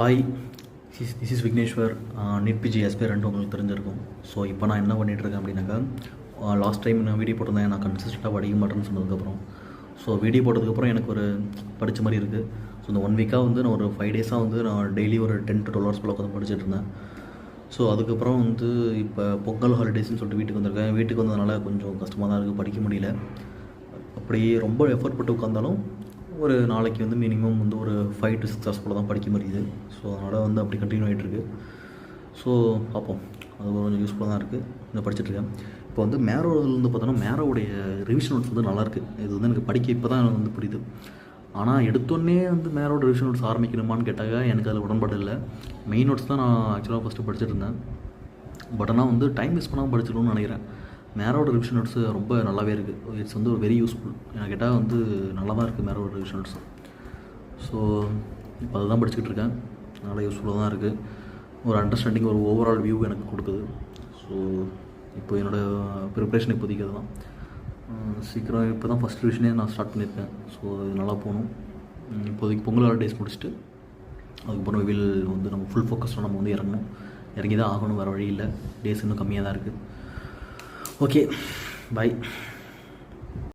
Hi, this is Vigneshwar. NEET PG aspirant உங்களுக்கு தெரிஞ்சிருக்கும். So இப்போ நான் என்ன பண்ணிகிட்ருக்கேன் அப்படின்னாக்கா, லாஸ்ட் டைம் நான் வீடியோ போட்டிருந்தேன், நான் கன்சிஸ்டண்ட்டாக படிக்க மாட்டேன்னு சொன்னதுக்கப்புறம். ஸோ வீடியோ போட்டதுக்கப்புறம் எனக்கு ஒரு படித்த மாதிரி இருக்குது. ஸோ இந்த 1 வீக்காக வந்து நான் ஒரு 5 டேஸாக வந்து நான் டெய்லி ஒரு 10 to 12 ஹவர்ஸ் போல் உட்காந்து படிச்சுட்டு இருந்தேன். ஸோ அதுக்கப்புறம் வந்து இப்போ பொங்கல் ஹாலிடேஸ்ன்னு சொல்லிட்டு வீட்டுக்கு வந்திருக்கேன். வீட்டுக்கு வந்ததுனால கொஞ்சம் கஷ்டமாக தான் இருக்குது, படிக்க முடியல. அப்படியே ரொம்ப எஃபர்ட் போட்டு உட்காந்தாலும் ஒரு நாளைக்கு வந்து மினிமம் வந்து ஒரு 5 to 6 ஹவர்ஸ் போல் தான் படிக்க முடியுது. ஸோ அதனால் வந்து அப்படி கண்டினியூ ஆகிட்டுருக்கு. ஸோ பார்ப்போம், அது கொஞ்சம் யூஸ்ஃபுல்லாக தான் இருக்குது. நான் படிச்சுட்ருக்கேன். இப்போ வந்து மேரோவில் வந்து பார்த்தோன்னா மேரோவுடைய ரிவிஷன் நோட்ஸ் வந்து நல்லாயிருக்கு. இது வந்து எனக்கு படிக்க இப்போ தான் எனக்கு வந்து புரியுது. ஆனால் எடுத்தோடனே வந்து மேரோட ரிவிஷன் நோட்ஸ் ஆரம்பிக்கணுமான்னு கேட்டாங்க, எனக்கு அதில் உடன்பாடு இல்லை. மெயின் நோட்ஸ் தான் நான் ஆக்சுவலாக ஃபஸ்ட்டு படிச்சுட்டு இருந்தேன். பட் ஆனால் வந்து டைம் வேஸ்ட் பண்ணாமல் படிச்சிடணும்னு நினைக்கிறேன். மேரோட ரிவிஷன் நோட்ஸு ரொம்ப நல்லாவே இருக்குது. இட்ஸ் வந்து ஒரு வெரி யூஸ்ஃபுல். எனக்கு கேட்டால் வந்து நல்லா தான் இருக்குது மேரோட ரிவிஷன் நோட்ஸ். ஸோ இப்போ அதை தான் படிச்சுக்கிட்டு இருக்கேன். நல்லா யூஸ்ஃபுல்லாக தான் இருக்குது. ஒரு அண்டர்ஸ்டாண்டிங், ஒரு ஓவரால் வியூ எனக்கு கொடுக்குது. ஸோ இப்போ என்னோடய ப்ரிப்ரேஷன் இப்போதைக்கு அதுதான். சீக்கிரம் இப்போ தான் ஃபஸ்ட் ரிவிஷனே நான் ஸ்டார்ட் பண்ணியிருக்கேன். ஸோ அது நல்லா போகணும். இப்போதைக்கு பொங்கல் ஹாலிடேஸ் முடிச்சுட்டு அதுக்கப்புறம் வில் வந்து நம்ம ஃபுல் ஃபோக்கஸ்டாக நம்ம வந்து இறங்கி தான் ஆகணும். வேறு வழி இல்லை. டேஸ் இன்னும் கம்மியாக தான் இருக்குது. ஓகே, பாய்.